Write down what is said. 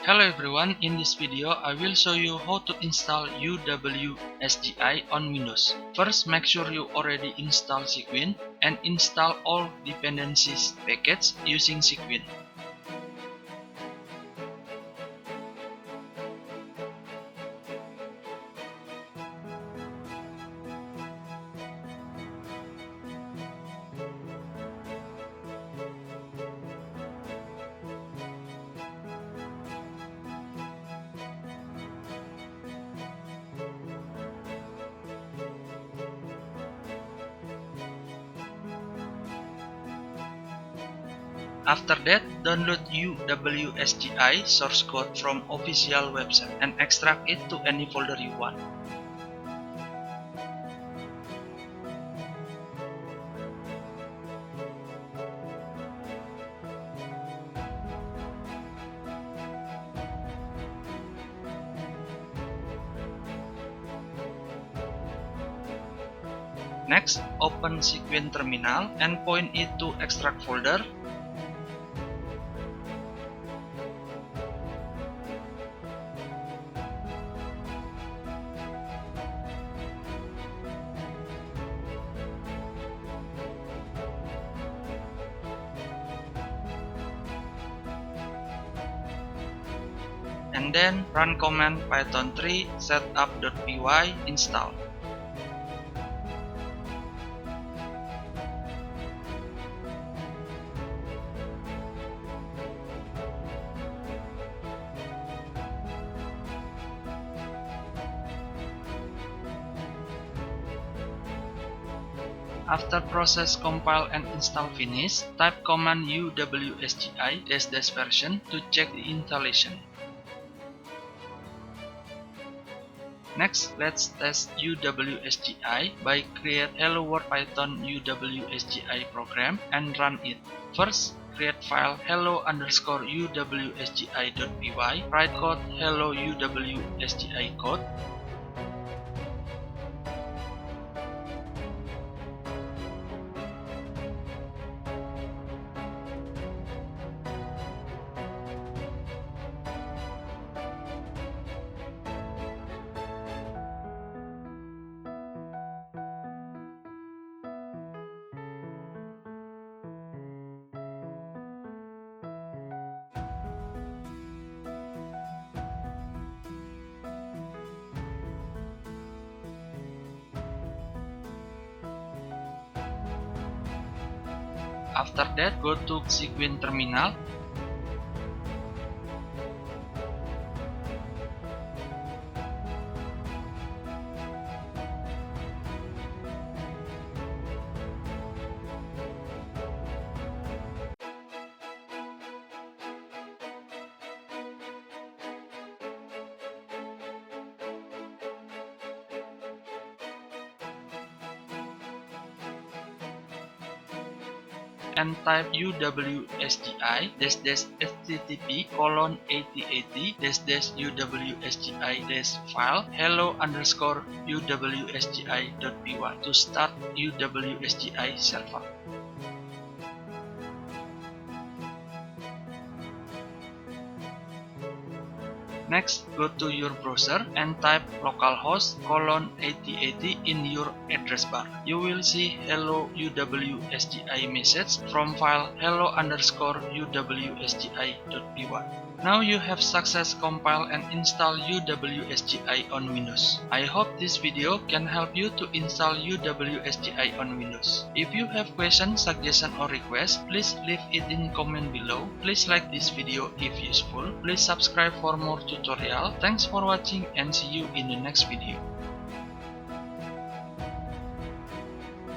Hello everyone, in this video I will show you how to install uWSGI on Windows. First, make sure you already install CYGWIN and install all dependencies package using CYGWIN. After that, download uWSGI source code from official website and extract it to any folder you want. Next, open CYGWIN terminal and point it to extract folder. And then run command Python3 setup.py install. After process compile and install finish, type command uWSGI --version to check the installation. Next, let's test uWSGI by create Hello World Python uWSGI program and run it. First, create file hello_uWSGI.py, write code hello uWSGI code. After that, go to CYGWIN terminal. And type uWSGI-http://8080-uWSGI-file hello_uWSGI.py to start uWSGI server. Next, go to your browser and type localhost:8080 in your address bar. You will see hello uWSGI message from file hello_uWSGI.py. Now you have success compile and install uWSGI on Windows. I hope this video can help you to install uWSGI on Windows. If you have questions, suggestions or requests, please leave it in comment below. Please like this video if useful. Please subscribe for more tutorial. Thanks for watching and see you in the next video.